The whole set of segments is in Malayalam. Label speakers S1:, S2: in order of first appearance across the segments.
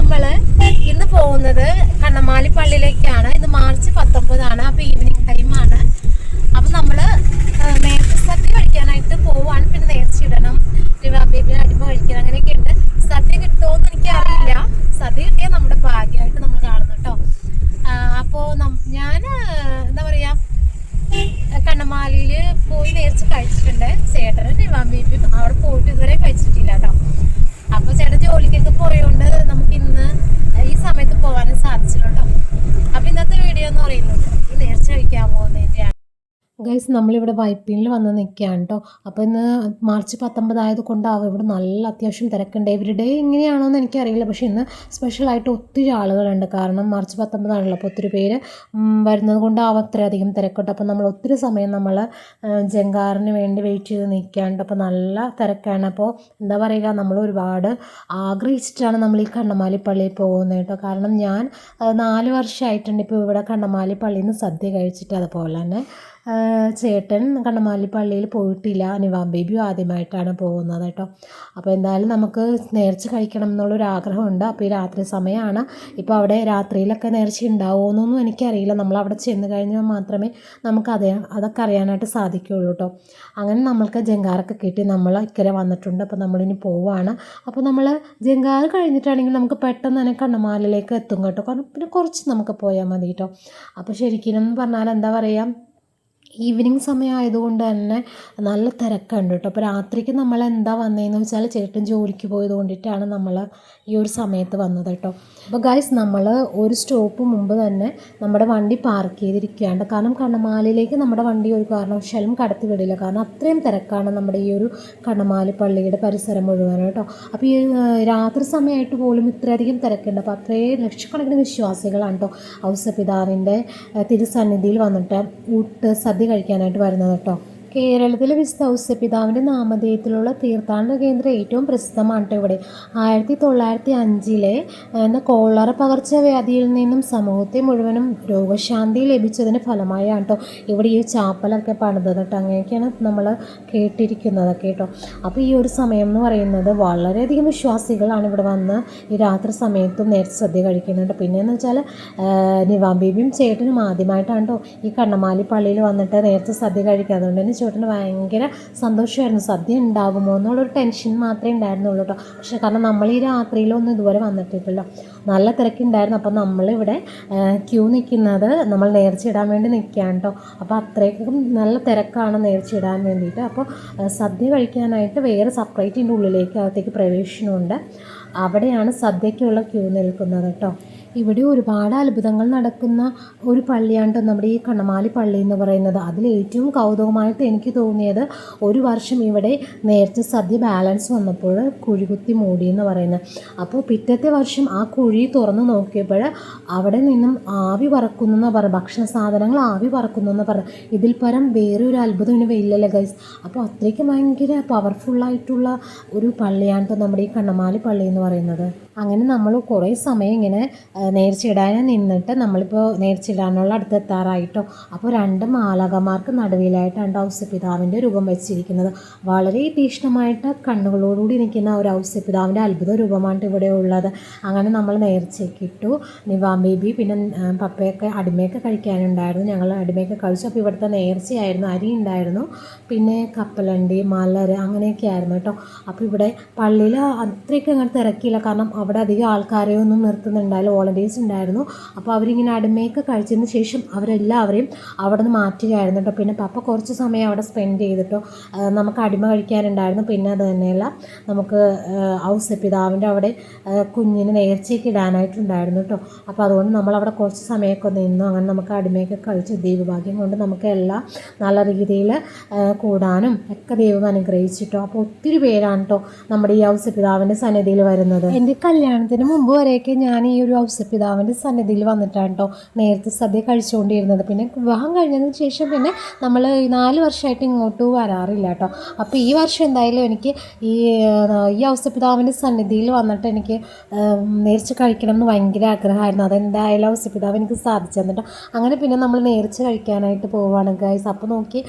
S1: നമ്മൾ ഇന്ന് പോകുന്നത് കണ്ണമാലി പള്ളിയിലേക്കാണ്. ഇത് മാർച്ച് 19 അപ്പോൾ ഈവനിങ് ടൈമാണ്. അപ്പോൾ നമ്മൾ നേർച്ച സദ്യ കഴിക്കാനായിട്ട് പോവാണ്. പിന്നെ നേർച്ചയിടണം, ബേബിനെ അടിമ കഴിക്കണം, അങ്ങനെയൊക്കെ ഉണ്ട്. സദ്യ കിട്ടുമോയെന്ന് എനിക്കറിയില്ല. സദ്യ കിട്ടിയാൽ നമ്മുടെ ഭാഗ്യമായിട്ട് നമ്മൾ കാണുന്നു കേട്ടോ. അപ്പോൾ ഞാൻ എന്താ പറയുക, കണ്ണമാലിയിൽ പോയി നേർച്ച കഴിച്ചിട്ടുണ്ട്. ചേട്ടനും നിവാൻ ബേബിയും അവിടെ പോയിട്ട് ഇതുവരെ കഴിച്ചിട്ടില്ല കേട്ടോ. അപ്പോൾ ചേട്ടൻ ജോലിക്കൊക്കെ പോയതുകൊണ്ട് നമുക്ക് ഇന്ന് ഈ സമയത്ത് പോകാനും സാധിച്ചില്ല കേട്ടോ. അപ്പോൾ ഇന്നത്തെ വീഡിയോ എന്ന് പറയുന്നത് ഈ നേർച്ച കഴിക്കാൻ പോകുന്നതിൻ്റെയാണ്. ഗൈസ്, നമ്മളിവിടെ വൈപ്പിനിൽ വന്ന് നിൽക്കുകയാണ് കേട്ടോ. അപ്പോൾ ഇന്ന് മാർച്ച് 19 ആയതുകൊണ്ടാവും ഇവിടെ നല്ല അത്യാവശ്യം തിരക്കുണ്ട്. എവരിഡേ എങ്ങനെയാണോയെന്ന് എനിക്കറിയില്ല, പക്ഷേ ഇന്ന് സ്പെഷ്യലായിട്ട് ഒത്തിരി ആളുകളുണ്ട്. കാരണം മാർച്ച് 19 ആണല്ലോ, അപ്പോൾ ഒത്തിരി പേര് വരുന്നത് കൊണ്ടാവും അത്രയധികം തിരക്കുണ്ട്. അപ്പോൾ നമ്മൾ ഒത്തിരി സമയം നമ്മൾ ജങ്കാറിന് വേണ്ടി വെയിറ്റ് ചെയ്ത് നിൽക്കുകയാണ്. അപ്പോൾ നല്ല തിരക്കാണ്. അപ്പോൾ എന്താ പറയുക, നമ്മൾ ഒരുപാട് ആഗ്രഹിച്ചിട്ടാണ് നമ്മൾ ഈ കണ്ണമാലി പള്ളിയിൽ പോകുന്നത് കേട്ടോ. കാരണം ഞാൻ 4 വർഷമായിട്ടുണ്ട് ഇപ്പോൾ ഇവിടെ കണ്ണമാലി പള്ളിയിൽ നിന്ന് സദ്യ കഴിച്ചിട്ട്. അതുപോലെ തന്നെ ചേട്ടൻ കണ്ണമാലി പള്ളിയിൽ പോയിട്ടില്ല. നിവാൻ ബേബിയും ആദ്യമായിട്ടാണ് പോകുന്നത് കേട്ടോ. അപ്പോൾ എന്തായാലും നമുക്ക് നേർച്ച കഴിക്കണം എന്നുള്ളൊരു ആഗ്രഹമുണ്ട്. അപ്പോൾ ഈ രാത്രി സമയമാണ്. ഇപ്പോൾ അവിടെ രാത്രിയിലൊക്കെ നേർച്ച ഉണ്ടാവുമെന്നൊന്നും എനിക്കറിയില്ല. നമ്മൾ അവിടെ ചെന്ന് കഴിഞ്ഞാൽ മാത്രമേ നമുക്ക് അതൊക്കെ അറിയാനായിട്ട് സാധിക്കുകയുള്ളൂ കേട്ടോ. അങ്ങനെ നമ്മൾക്ക് ജങ്കാറൊക്കെ കിട്ടി നമ്മൾ ഇക്കരെ വന്നിട്ടുണ്ട്. അപ്പോൾ നമ്മളിനി പോവുകയാണ്. അപ്പോൾ നമ്മൾ ജങ്കാറ് കഴിഞ്ഞിട്ടാണെങ്കിൽ നമുക്ക് പെട്ടെന്ന് തന്നെ കണ്ണമാലിലേക്ക് എത്തും കേട്ടോ. കാരണം പിന്നെ കുറച്ച് നമുക്ക് പോയാൽ മതി കേട്ടോ. അപ്പോൾ ശരിക്കും പറഞ്ഞാൽ എന്താ പറയുക, ഈവനിങ് സമയം ആയതുകൊണ്ട് തന്നെ നല്ല തിരക്കുണ്ട് കേട്ടോ. അപ്പോൾ രാത്രിക്ക് നമ്മൾ എന്താ വന്നതെന്ന് വെച്ചാൽ ചേട്ടൻ ജോലിക്ക് പോയത് കൊണ്ടിട്ടാണ് നമ്മൾ ഈ ഒരു സമയത്ത് വന്നത് കേട്ടോ. അപ്പോൾ ഗൈസ്, നമ്മൾ ഒരു സ്റ്റോപ്പ് മുമ്പ് തന്നെ നമ്മുടെ വണ്ടി പാർക്ക് ചെയ്തിരിക്കുകയാണ്. കാരണം കണ്ണമാലിയിലേക്ക് നമ്മുടെ വണ്ടി ഒരു കാരണവശാലും കടത്തി വിടില്ല. കാരണം അത്രയും തിരക്കാണ് നമ്മുടെ ഈ ഒരു കണ്ണമാലി പള്ളിയുടെ പരിസരം മുഴുവൻ കേട്ടോ. അപ്പോൾ ഈ രാത്രി സമയമായിട്ട് പോലും ഇത്രയധികം തിരക്കുണ്ട്. അപ്പോൾ അത്രയും ലക്ഷക്കണക്കിന് വിശ്വാസികളാണ് കേട്ടോ ഔസപിതാവിൻ്റെ തിരുസന്നിധിയിൽ വന്നിട്ട് സദ്യ കഴിക്കാനായിട്ട് വരുന്നത് കേട്ടോ. കേരളത്തിലെ വിശുദ്ധ ഔസപിതാവിൻ്റെ നാമധേയത്തിലുള്ള തീർത്ഥാടന കേന്ദ്രം ഏറ്റവും പ്രസിദ്ധമാണ് കേട്ടോ ഇവിടെ. 1905 കോളറ പകർച്ചവ്യാധിയിൽ നിന്നും സമൂഹത്തെ മുഴുവനും രോഗശാന്തി ലഭിച്ചതിന് ഫലമായാണ് കേട്ടോ ഇവിടെ ഈ ചാപ്പലൊക്കെ പണിതത് കേട്ടോ. അങ്ങനെയൊക്കെയാണ് നമ്മൾ കേട്ടിരിക്കുന്നതൊക്കെ കേട്ടോ. അപ്പോൾ ഈ ഒരു സമയം എന്ന് പറയുന്നത് വളരെയധികം വിശ്വാസികളാണ് ഇവിടെ വന്ന് ഈ രാത്രി സമയത്തും നേർച്ച സദ്യ കഴിക്കുന്നുണ്ട്. പിന്നെയെന്ന് വെച്ചാൽ നിവാൻ ബേബിയും ചേട്ടനും ആദ്യമായിട്ടാണ് കേട്ടോ ഈ കണ്ണമാലി പള്ളിയിൽ വന്നിട്ട് നേർച്ച സദ്യ കഴിക്കുക. അതുകൊണ്ട് തന്നെ ചേട്ടന് ഭയങ്കര സന്തോഷമായിരുന്നു. സദ്യ ഉണ്ടാകുമോ എന്നുള്ളൊരു ടെൻഷൻ മാത്രമേ ഉണ്ടായിരുന്നുള്ളൂ കേട്ടോ. പക്ഷേ കാരണം നമ്മൾ ഈ രാത്രിയിലൊന്നും ഇതുവരെ വന്നിട്ടില്ലല്ലോ, നല്ല തിരക്കുണ്ടായിരുന്നു. അപ്പോൾ നമ്മളിവിടെ ക്യൂ നിൽക്കുന്നത് നമ്മൾ നേർച്ച ഇടാൻ വേണ്ടി നിൽക്കുകയാണ് കേട്ടോ. അപ്പോൾ അത്രയ്ക്കും നല്ല തിരക്കാണ് നേർച്ച ഇടാൻ വേണ്ടിയിട്ട്. അപ്പോൾ സദ്യ കഴിക്കാനായിട്ട് വേറെ സെപ്പറേറ്റ് ഇതിൻ്റെ ഉള്ളിലേക്ക് അകത്തേക്ക് പ്രവേശനമുണ്ട്. അവിടെയാണ് സദ്യയ്ക്കുള്ള ക്യൂ നിൽക്കുന്നത് കേട്ടോ. ഇവിടെ ഒരുപാട് അത്ഭുതങ്ങൾ നടക്കുന്ന ഒരു പള്ളിയാണ് നമ്മുടെ ഈ കണ്ണമാലി പള്ളി എന്ന് പറയുന്നത്. അതിൽ ഏറ്റവും കൗതുകമായിട്ട് എനിക്ക് തോന്നിയത്, ഒരു വർഷം ഇവിടെ നേർച്ച സദ്യ ബാലൻസ് വന്നപ്പോൾ കുഴികുത്തി മൂടി എന്ന് പറയുന്നത്. അപ്പോൾ പിറ്റത്തെ വർഷം ആ കുഴി തുറന്ന് നോക്കിയപ്പോൾ അവിടെ നിന്നും ആവി പറക്കുന്നെന്ന് പറഞ്ഞു, ഭക്ഷണ സാധനങ്ങൾ ആവി പറക്കുന്നെന്ന് പറഞ്ഞു. ഇതിൽ പരം വേറെ ഒരു അത്ഭുതം ഇനി ഇല്ലല്ലോ ഗൈസ്. അപ്പോൾ അത്രയ്ക്ക് ഭയങ്കര പവർഫുള്ളായിട്ടുള്ള ഒരു പള്ളിയാണ് നമ്മുടെ ഈ കണ്ണമാലി പള്ളി എന്ന് പറയുന്നത്. അങ്ങനെ നമ്മൾ കുറേ സമയം ഇങ്ങനെ നേർച്ചയിടാൻ നിന്നിട്ട് നമ്മളിപ്പോൾ നേർച്ചയിടാനുള്ള അടുത്തെത്താറായിട്ടോ. അപ്പോൾ 2 മാലാഖമാർക്ക് നടുവിലായിട്ടാണ് ഔസപിതാവിൻ്റെ രൂപം വെച്ചിരിക്കുന്നത്. വളരെ തീക്ഷ്ണമായിട്ട് കണ്ണുകളോടുകൂടി നിൽക്കുന്ന ഒരു ഔസപിതാവിൻ്റെ അത്ഭുത രൂപമാണ് ഇവിടെ ഉള്ളത്. അങ്ങനെ നമ്മൾ നേർച്ചയ്ക്ക് ഇട്ടു. നിവാൻ ബേബി പിന്നെ പപ്പയൊക്കെ അടിമയൊക്കെ കഴിക്കാനുണ്ടായിരുന്നു. ഞങ്ങൾ അടിമയൊക്കെ കഴിച്ചു. അപ്പോൾ ഇവിടുത്തെ നേർച്ചയായിരുന്നു, അരി ഉണ്ടായിരുന്നു, പിന്നെ കപ്പലണ്ടി, മലർ, അങ്ങനെയൊക്കെ ആയിരുന്നു കേട്ടോ. അപ്പോൾ ഇവിടെ പള്ളിയിൽ അത്രയ്ക്ക് അങ്ങനെ തിരക്കില്ല. കാരണം അവിടെ അധികം ആൾക്കാരെയൊന്നും നിർത്തുന്നുണ്ടായില്ല, വോളണ്ടിയേഴ്സ് ഉണ്ടായിരുന്നു. അപ്പോൾ അവരിങ്ങനെ അടിമയൊക്കെ കഴിച്ചതിന് ശേഷം അവരെല്ലാവരെയും അവിടെ നിന്ന് മാറ്റുകയായിരുന്നു കേട്ടോ. പിന്നെ പപ്പ കുറച്ച് സമയം അവിടെ സ്പെൻഡ് ചെയ്തിട്ടോ. നമുക്ക് അടിമ കഴിക്കാനുണ്ടായിരുന്നു. പിന്നെ അത് തന്നെയല്ല, നമുക്ക് ഔസപിതാവിൻ്റെ അവിടെ കുഞ്ഞിന് നേർച്ചയ്ക്ക് ഇടാനായിട്ടുണ്ടായിരുന്നു കേട്ടോ. അപ്പോൾ അതുകൊണ്ട് നമ്മളവിടെ കുറച്ച് സമയമൊക്കെ നിന്നു. അങ്ങനെ നമുക്ക് അടിമയൊക്കെ കഴിച്ചു. ദൈവഭാഗ്യം കൊണ്ട് നമുക്ക് എല്ലാം നല്ല രീതിയിൽ കൂടാനും ഒക്കെ ദൈവം അനുഗ്രഹിച്ചിട്ടോ. അപ്പോൾ ഒത്തിരി പേരാണ് കേട്ടോ നമ്മുടെ ഈ ഔസപിതാവിൻ്റെ സന്നിധിയിൽ വരുന്നത്. എൻ്റെ കല്യാണത്തിന് മുമ്പ് വരെയൊക്കെ ഞാൻ ഈ ഒരു ഔസപിതാവിൻ്റെ സന്നിധിയിൽ വന്നിട്ടാണ് കേട്ടോ നേരത്തെ സദ്യ കഴിച്ചുകൊണ്ടിരുന്നത്. പിന്നെ വിവാഹം കഴിഞ്ഞതിന് ശേഷം പിന്നെ നമ്മൾ 4 വർഷമായിട്ട് ഇങ്ങോട്ട് വരാറില്ല കേട്ടോ. അപ്പോൾ ഈ വർഷം എന്തായാലും എനിക്ക് ഈ ഔസപിതാവിൻ്റെ സന്നിധിയിൽ വന്നിട്ട് എനിക്ക് നേർച്ച കഴിക്കണം എന്ന് ഭയങ്കര ആഗ്രഹമായിരുന്നു. അതെന്തായാലും ഔസപിതാവ് എനിക്ക് സാധിച്ചു തന്നിട്ടോ. അങ്ങനെ പിന്നെ നമ്മൾ നേർച്ച കഴിക്കാനായിട്ട് പോവുകയാണ് ഗൈസ്. അപ്പോൾ നോക്കി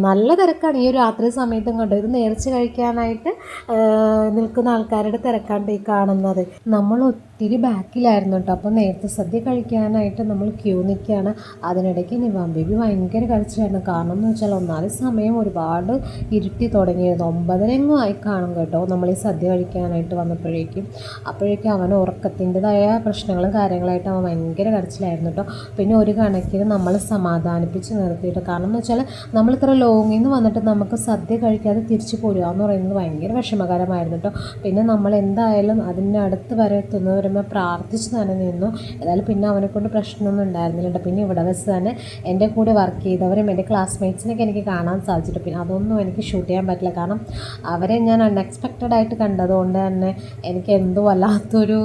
S1: നല്ല തിരക്കാണ് ഈ ഒരു രാത്രി സമയത്തും കണ്ടു. ഇത് നേർച്ച കഴിക്കാനായിട്ട് നിൽക്കുന്ന ആൾക്കാരുടെ തിരക്കാണ് ഈ കാണുന്നത്. നമ്മൾ ഒത്തിരി ബാക്കിലായിരുന്നു കേട്ടോ. അപ്പോൾ നേരത്തെ സദ്യ കഴിക്കാനായിട്ട് നമ്മൾ ക്യൂ നിൽക്കുകയാണ്. അതിനിടയ്ക്ക് നിവാൻ ബേബി ഭയങ്കര കരച്ചിലായിരുന്നു. കാരണം എന്ന് വെച്ചാൽ ഒന്നാമത് സമയം ഒരുപാട് ഇരുട്ടി തുടങ്ങിയിരുന്നു. 9:30 ആയി കാണും കേട്ടോ നമ്മൾ ഈ സദ്യ കഴിക്കാനായിട്ട് വന്നപ്പോഴേക്കും. അപ്പോഴേക്കും അവൻ ഉറക്കത്തിൻ്റെതായ പ്രശ്നങ്ങളും കാര്യങ്ങളായിട്ട് അവൻ ഭയങ്കര കരച്ചിലായിരുന്നു കേട്ടോ. പിന്നെ ഒരു കണക്കിന് നമ്മൾ സമാധാനിപ്പിച്ച് നിർത്തിയിട്ട്, കാരണം എന്ന് വെച്ചാൽ നമ്മൾ ഇത്ര ലോങ്ങിൽ നിന്ന് വന്നിട്ട് നമുക്ക് സദ്യ കഴിക്കാതെ തിരിച്ചു പോരുക എന്ന് പറയുന്നത് ഭയങ്കര വിഷമകരമായിരുന്നു കേട്ടോ. പിന്നെ നമ്മൾ എന്തായാലും അതിൻ്റെ അടുത്ത് വരെ എത്തുന്നത് വരുമ്പോൾ പ്രാർത്ഥിച്ച് തന്നെ നിന്നു. ഏതായാലും പിന്നെ അവനെക്കൊണ്ട് പ്രശ്നമൊന്നും ഉണ്ടായിരുന്നില്ല കേട്ടോ. പിന്നെ ഇവിടെ വെച്ച് തന്നെ എൻ്റെ കൂടെ വർക്ക് ചെയ്തവരും എൻ്റെ ക്ലാസ്മേറ്റ്സിനൊക്കെ എനിക്ക് കാണാൻ സാധിച്ചിട്ട്, പിന്നെ അതൊന്നും എനിക്ക് ഷൂട്ട് ചെയ്യാൻ പറ്റില്ല. കാരണം അവരെ ഞാൻ അൺഎക്സ്പെക്റ്റഡ് ആയിട്ട് കണ്ടതുകൊണ്ട് തന്നെ എനിക്ക് എന്തോ വല്ലാത്തൊരു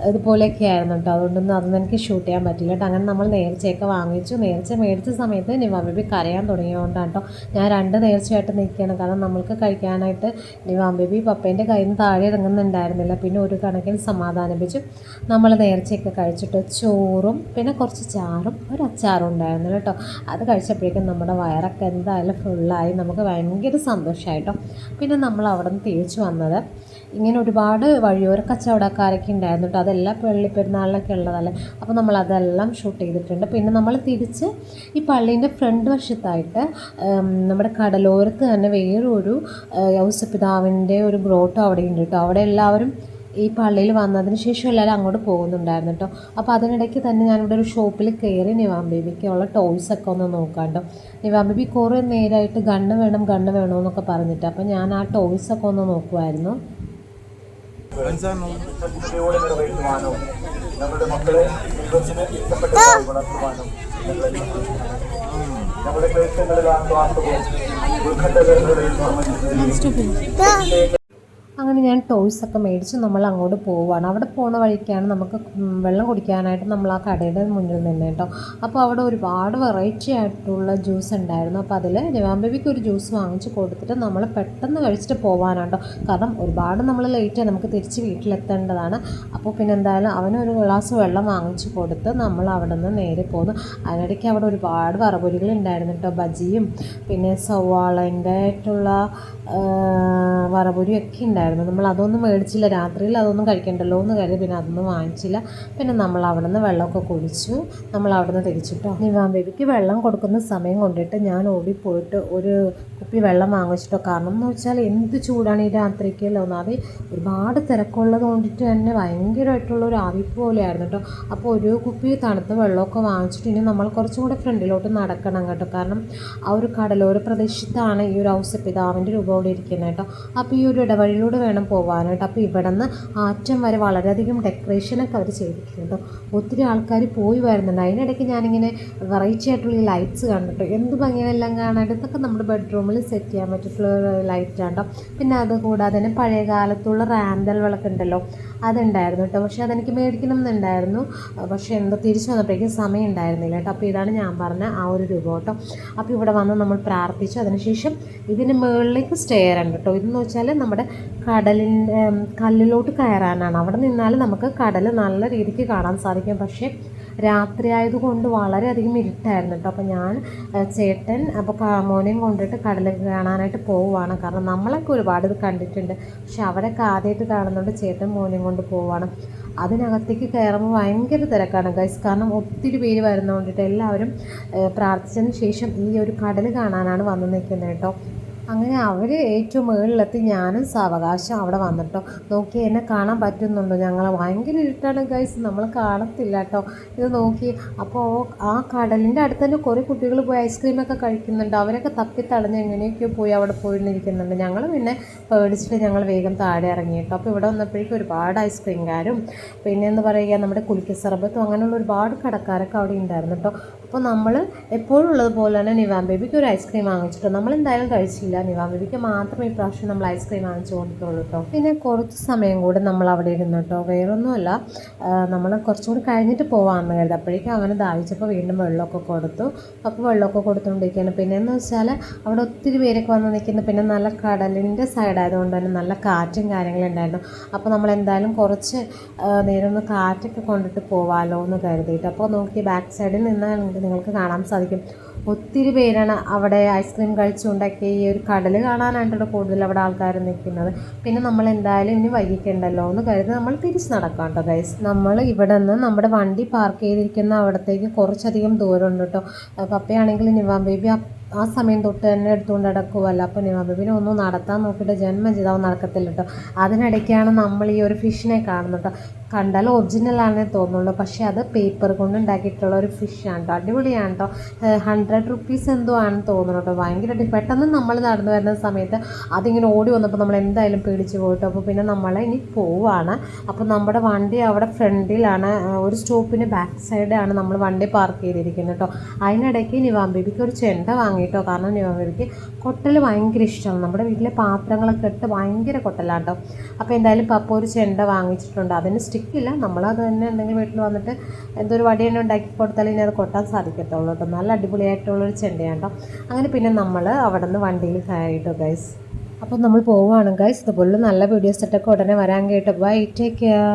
S1: ഇതുപോലെയൊക്കെ ആയിരുന്നു കേട്ടോ. അതുകൊണ്ടൊന്നും അതൊന്നും എനിക്ക് ഷൂട്ട് ചെയ്യാൻ പറ്റില്ല കേട്ടോ. അങ്ങനെ നമ്മൾ നേർച്ചയൊക്കെ വാങ്ങിച്ചു. നേർച്ച മേടിച്ച സമയത്ത് നിവാ ബേബി കരയാൻ തുടങ്ങിയതുകൊണ്ടാണ് കേട്ടോ ഞാൻ 2 നേർച്ചയായിട്ട് നിൽക്കുകയാണ്. കാരണം നമ്മൾക്ക് കഴിക്കാനായിട്ട് നിവാ ബേബി പപ്പേൻ്റെ കയ്യിൽ നിന്ന് താഴെ ഇറങ്ങുന്നുണ്ടായിരുന്നില്ല. പിന്നെ ഒരു കണക്കിന് സമാധാനിപ്പിച്ചു നമ്മൾ നേർച്ചയൊക്കെ കഴിച്ചിട്ട് ചോറും പിന്നെ കുറച്ച് ചാറും ഒരു അച്ചാറും ഉണ്ടായിരുന്നു കേട്ടോ. അത് കഴിച്ചപ്പോഴേക്കും നമ്മുടെ വയറൊക്കെ എന്തായാലും ഫുള്ളായി. നമുക്ക് ഭയങ്കര സന്തോഷമായിട്ടോ. പിന്നെ നമ്മൾ അവിടെ നിന്ന് തിരിച്ചു വന്നത് ഇങ്ങനെ ഒരുപാട് വഴിയോര കച്ചവടക്കാരൊക്കെ ഉണ്ടായിരുന്നു കേട്ടോ. അതെല്ലാം പെരുന്നാളിനൊക്കെ ഉള്ളതല്ലേ. അപ്പോൾ നമ്മളതെല്ലാം ഷൂട്ട് ചെയ്തിട്ടുണ്ട്. പിന്നെ നമ്മൾ തിരിച്ച് ഈ പള്ളീൻ്റെ ഫ്രണ്ട് വശത്തായിട്ട് നമ്മുടെ കടലോരത്ത് തന്നെ വേറൊരു ഔസപിതാവിൻ്റെ ഒരു ഗ്രോട്ടോ അവിടെ ഉണ്ട് കേട്ടോ. അവിടെ എല്ലാവരും ഈ പള്ളിയിൽ വന്നതിന് ശേഷം എല്ലാവരും അങ്ങോട്ട് പോകുന്നുണ്ടായിരുന്നു കേട്ടോ. അപ്പോൾ അതിനിടയ്ക്ക് തന്നെ ഞാനിവിടെ ഒരു ഷോപ്പിൽ കയറി നിവാൻ ബേബിക്കുള്ള ടോയ്സൊക്കെ ഒന്ന് നോക്കാം കേട്ടോ. നിവാൻ ബേബി കുറേ നേരമായിട്ട് ഗണ്ണ് വേണമെന്നൊക്കെ പറഞ്ഞിട്ട്, അപ്പോൾ ഞാൻ ആ ടോയ്സൊക്കെ ഒന്ന് നോക്കുമായിരുന്നു.
S2: നമ്മുടെ മക്കളെ ദൈവത്തിന് ഇഷ്ടപ്പെട്ടതായി വളർത്തുവാനും നമ്മുടെ ക്ലേശങ്ങളിൽ ആത്മാർത്ഥവും ദുർഘടകങ്ങളുടെയും
S1: അങ്ങനെ ഞാൻ ടോയ്സൊക്കെ മേടിച്ച് നമ്മൾ അങ്ങോട്ട് പോവുകയാണ്. അവിടെ പോകുന്ന വഴിക്കാണ് നമുക്ക് വെള്ളം കുടിക്കാനായിട്ട് നമ്മൾ ആ കടയുടെ മുന്നിൽ നിന്ന് കേട്ടോ. അപ്പോൾ അവിടെ ഒരുപാട് വെറൈറ്റി ആയിട്ടുള്ള ജ്യൂസ് ഉണ്ടായിരുന്നു. അപ്പോൾ അതിൽ നിവാൻ ബേബിക്ക് ഒരു ജ്യൂസ് വാങ്ങിച്ച് കൊടുത്തിട്ട് നമ്മൾ പെട്ടെന്ന് കഴിച്ചിട്ട് പോകാനാട്ടോ. കാരണം ഒരുപാട് നമ്മൾ ലേറ്റായി, നമുക്ക് തിരിച്ച് വീട്ടിലെത്തേണ്ടതാണ്. അപ്പോൾ പിന്നെ എന്തായാലും അവനൊരു ഗ്ലാസ് വെള്ളം വാങ്ങിച്ച് കൊടുത്ത് നമ്മൾ അവിടെ നിന്ന് നേരെ പോന്നു. അതിനിടയ്ക്ക് അവിടെ ഒരുപാട് വറപൊരികൾ ഉണ്ടായിരുന്നു കേട്ടോ. ബജിയും പിന്നെ സവാളൻ്റെ ആയിട്ടുള്ള വറപൊരിയൊക്കെ ഉണ്ടായിരുന്നു. നമ്മൾ അതൊന്നും മേടിച്ചില്ല. രാത്രിയിൽ അതൊന്നും കഴിക്കണ്ടല്ലോ എന്ന് കരുതി പിന്നെ അതൊന്നും വാങ്ങിച്ചില്ല. പിന്നെ നമ്മൾ അവിടെ നിന്ന് വെള്ളമൊക്കെ കുടിച്ചു. നമ്മൾ അവിടെ നിന്ന് തിരിച്ചിട്ടോ. നിവാൻ ബേബിക്ക് വെള്ളം കൊടുക്കുന്ന സമയം കൊണ്ടിട്ട് ഞാൻ ഓടിപ്പോയിട്ട് ഒരു കുപ്പി വെള്ളം വാങ്ങിച്ചിട്ടോ. കാരണം എന്ന് വെച്ചാൽ എന്ത് ചൂടാണ് ഈ രാത്രിക്കല്ലോ. ഒന്നാമത് ഒരുപാട് തിരക്കുള്ളത് കൊണ്ടിട്ട് തന്നെ ഭയങ്കരമായിട്ടുള്ള ഒരു ആവിപ്പ് പോലെയായിരുന്നു കേട്ടോ. അപ്പോൾ ഒരു കുപ്പി തണുത്ത വെള്ളമൊക്കെ വാങ്ങിച്ചിട്ട് ഇനി നമ്മൾ കുറച്ചും കൂടെ ഫ്രണ്ടിലോട്ട് നടക്കണം കേട്ടോ. കാരണം ആ ഒരു കടലോര പ്രദേശത്താണ് ഈ ഒരു ഔസപിതാവിൻ്റെ രൂപം ഇവിടെ ഇരിക്കുന്നത് കേട്ടോ. അപ്പോൾ ഈ ഒരു ഇടവഴിയിലൂടെ വേണം പോകാനായിട്ട്. അപ്പോൾ ഇവിടെ നിന്ന് ആറ്റം വരെ വളരെയധികം ഡെക്കറേഷനൊക്കെ അവർ ചെയ്തിട്ടുണ്ട് കേട്ടോ. ഒത്തിരി ആൾക്കാർ പോയി വരുന്നുണ്ട്. അതിനിടയ്ക്ക് ഞാനിങ്ങനെ വെറൈറ്റി ആയിട്ടുള്ള ഈ ലൈറ്റ്സ് കണ്ടിട്ടോ. എന്ത് ഭംഗിയെല്ലാം കാണാനായിട്ട് ഇതൊക്കെ നമ്മുടെ ബെഡ്റൂമിൽ സെറ്റ് ചെയ്യാൻ പറ്റിയിട്ടുള്ള ലൈറ്റാണ് കേട്ടോ. പിന്നെ അതുകൂടാതെ തന്നെ പഴയ കാലത്തുള്ള റാന്തൽ വിളക്കുണ്ടല്ലോ, അതുണ്ടായിരുന്നു കേട്ടോ. പക്ഷേ അതെനിക്ക് മേടിക്കണം എന്നുണ്ടായിരുന്നു. പക്ഷേ എന്തോ തിരിച്ചു വന്നപ്പോഴേക്കും സമയം ഉണ്ടായിരുന്നില്ല കേട്ടോ. അപ്പോൾ ഇതാണ് ഞാൻ പറഞ്ഞ ആ ഒരു രൂപം കേട്ടോ. അപ്പോൾ ഇവിടെ വന്ന് നമ്മൾ പ്രാർത്ഥിച്ചു. അതിനുശേഷം ഇതിന് മുകളിലേക്ക് സ്റ്റെയർ ഉണ്ട് കേട്ടോ. ഇതെന്ന് വെച്ചാൽ നമ്മുടെ കടലിൻ്റെ കല്ലിലോട്ട് കയറാനാണ്. അവിടെ നിന്നാൽ നമുക്ക് കടൽ നല്ല രീതിക്ക് കാണാൻ സാധിക്കും. പക്ഷേ രാത്രി ആയതുകൊണ്ട് വളരെയധികം ഇരുട്ടായിരുന്നു കേട്ടോ. അപ്പോൾ ഞാൻ ചേട്ടൻ അപ്പോൾ മോനെയും കൊണ്ടിട്ട് കടൽ കാണാനായിട്ട് പോവുകയാണ്. കാരണം നമ്മളൊക്കെ ഒരുപാട് ഇത് കണ്ടിട്ടുണ്ട്, പക്ഷെ അവരൊക്കെ ആദ്യമായിട്ട് കാണുന്നുണ്ട്. ചേട്ടൻ മോനെയും കൊണ്ട് പോവുകയാണ്. അതിനകത്തേക്ക് കയറുമ്പോൾ ഭയങ്കര തിരക്കാണ് ഗൈസ്. കാരണം ഒത്തിരി പേര് വരുന്നതുകൊണ്ടിട്ട് എല്ലാവരും പ്രാർത്ഥിച്ചതിന് ശേഷം ഈ ഒരു കടൽ കാണാനാണ് വന്ന് നിൽക്കുന്നത് കേട്ടോ. അങ്ങനെ അവർ ഏറ്റവും മുകളിലെത്തി. ഞാനും സാവകാശം അവിടെ വന്നിട്ടോ. നോക്കി എന്നെ കാണാൻ പറ്റുന്നുണ്ടോ? ഞങ്ങൾ ഭയങ്കര ഇരുട്ടാണ് ഗൈസ്, നമ്മൾ കാണത്തില്ല കേട്ടോ. ഇത് നോക്കി. അപ്പോൾ ആ കടലിൻ്റെ അടുത്ത് തന്നെ കുറേ കുട്ടികൾ പോയി ഐസ്ക്രീമൊക്കെ കഴിക്കുന്നുണ്ട്. അവരൊക്കെ തപ്പിത്തടഞ്ഞ് എങ്ങനെയൊക്കെയോ പോയി അവിടെ പോയിരുന്നിരിക്കുന്നുണ്ട്. ഞങ്ങൾ പിന്നെ പേടിച്ചിട്ട് ഞങ്ങൾ വേഗം താഴെ ഇറങ്ങി കേട്ടോ. അപ്പോൾ ഇവിടെ വന്നപ്പോഴേക്കും ഒരുപാട് ഐസ്ക്രീംകാരും പിന്നെ എന്താ പറയുക നമ്മുടെ കുലുക്കി സർബത്തും അങ്ങനെയുള്ള ഒരുപാട് കടക്കാരൊക്കെ അവിടെ ഉണ്ടായിരുന്നു കേട്ടോ. അപ്പോൾ നമ്മൾ എപ്പോഴും ഉള്ളതുപോലെ തന്നെ നിവാൻ ബേബിക്ക് ഒരു ഐസ്ക്രീം വാങ്ങിച്ചിട്ടോ. നമ്മളെന്തായാലും കഴിച്ചില്ല. നിവാൻ ബേബിക്ക് മാത്രമേ ഇപ്രാവശ്യം നമ്മൾ ഐസ്ക്രീം വാങ്ങിച്ചു കൊടുത്തുള്ളൂ കേട്ടോ. പിന്നെ കുറച്ച് സമയം കൂടെ നമ്മൾ അവിടെ ഇരുന്നു കേട്ടോ. വേറൊന്നുമല്ല, നമ്മൾ കുറച്ചും കൂടി കഴിഞ്ഞിട്ട് പോകാമെന്ന് കരുതി. അപ്പോഴേക്കും അവന് ദാഹിച്ചപ്പോൾ വീണ്ടും വെള്ളമൊക്കെ കൊടുത്തു. അപ്പോൾ വെള്ളമൊക്കെ കൊടുത്തുകൊണ്ടിരിക്കുകയാണ്. പിന്നെ എന്ന് വെച്ചാൽ അവിടെ ഒത്തിരി പേരൊക്കെ വന്ന് നിൽക്കുന്നു. പിന്നെ നല്ല കടലിൻ്റെ സൈഡായതുകൊണ്ട് തന്നെ നല്ല കാറ്റും കാര്യങ്ങളും ഉണ്ടായിരുന്നു. അപ്പോൾ നമ്മൾ എന്തായാലും കുറച്ച് നേരം ഒന്ന് കാറ്റൊക്കെ കൊണ്ടിട്ട് പോകാമല്ലോ എന്ന് കരുതിയിട്ട്. അപ്പോൾ നോക്കി ബാക്ക് സൈഡിൽ നിന്നാണെങ്കിൽ നിങ്ങൾക്ക് കാണാൻ സാധിക്കും. ഒത്തിരി പേരാണ് അവിടെ ഐസ്ക്രീം കഴിച്ചുകൊണ്ടൊക്കെ ഈ ഒരു കടൽ കാണാനായിട്ടാണ് കൂടുതൽ അവിടെ ആൾക്കാർ നിൽക്കുന്നത്. പിന്നെ നമ്മൾ എന്തായാലും ഇനി വൈകിക്കണ്ടല്ലോ എന്ന് കരുതി നമ്മൾ തിരിച്ച് നടക്കാം കേട്ടോ ഗൈസ്. നമ്മൾ ഇവിടെ നിന്ന് നമ്മുടെ വണ്ടി പാർക്ക് ചെയ്തിരിക്കുന്ന അവിടത്തേക്ക് കുറച്ചധികം ദൂരമുണ്ട് കേട്ടോ. പപ്പയാണെങ്കിൽ നിവാൻ ബേബി ആ സമയം തൊട്ട് തന്നെ എടുത്തുകൊണ്ട് നടക്കുമല്ലോ. അപ്പോൾ നിവാൻ ബേബിനെ ഒന്നും നടത്താൻ നോക്കിയിട്ട് ജന്മം ചെയ്താൽ നടക്കത്തില്ല കേട്ടോ. അതിനിടയ്ക്കാണ് നമ്മൾ ഈ ഒരു ഫിഷിനെ കാണുന്നത് കേട്ടോ. കണ്ടാൽ ഒറിജിനലാണെന്നേ തോന്നുള്ളൂ, പക്ഷേ അത് പേപ്പർ കൊണ്ട് ഉണ്ടാക്കിയിട്ടുള്ള ഒരു ഫിഷാണ് കേട്ടോ. അടിപൊളിയാണ് കേട്ടോ. 100 റുപ്പീസ് എന്തോ ആണെന്ന് തോന്നുന്നു കേട്ടോ. ഭയങ്കരമായിട്ട് പെട്ടെന്ന് നമ്മൾ നടന്നു വരുന്ന സമയത്ത് അതിങ്ങനെ ഓടി വന്നപ്പോൾ നമ്മൾ എന്തായാലും പേടിച്ച് പോയിട്ടോ. അപ്പോൾ പിന്നെ നമ്മൾ ഇനി പോവാണ്. അപ്പോൾ നമ്മുടെ വണ്ടി അവിടെ ഫ്രണ്ടിലാണ്, ഒരു സ്റ്റോപ്പിന് ബാക്ക് സൈഡാണ് നമ്മൾ വണ്ടി പാർക്ക് ചെയ്തിരിക്കുന്നത് കേട്ടോ. അതിനിടയ്ക്ക് നിവാൻ ബേബിക്ക് ഒരു ചെണ്ട വാങ്ങിയിട്ടോ. കാരണം നിവാൻ ബേബിക്ക് കൊട്ടൽ ഭയങ്കര ഇഷ്ടമാണ്. നമ്മുടെ വീട്ടിലെ പാത്രങ്ങളൊക്കെ ഇട്ട് ഭയങ്കര കൊട്ടലാണ് കേട്ടോ. അപ്പോൾ എന്തായാലും പപ്പ ഒരു ചെണ്ട വാങ്ങിച്ചിട്ടുണ്ട്. അതിന് സ്റ്റിക്കില്ല, നമ്മളത് തന്നെ എന്തെങ്കിലും വീട്ടിൽ വന്നിട്ട് എന്തൊരു വടി തന്നെ ഉണ്ടാക്കി കൊടുത്താൽ ഇനി അത് കൊട്ടാൻ സാധിക്കത്തുള്ളൂ കേട്ടോ. നല്ല അടിപൊളിയായിട്ടുള്ളൊരു ചെണ്ടയാണ് കേട്ടോ. അങ്ങനെ പിന്നെ നമ്മൾ അവിടെ നിന്ന് വണ്ടിയിൽ കയറിയിട്ടോ ഗൈസ്. അപ്പോൾ നമ്മൾ പോവുകയാണ് ഗൈസ്. ഇതുപോലെ നല്ല വീഡിയോസ് ഇട്ടൊക്കെ ഉടനെ വരാൻ കേട്ടോ. Bye, take care.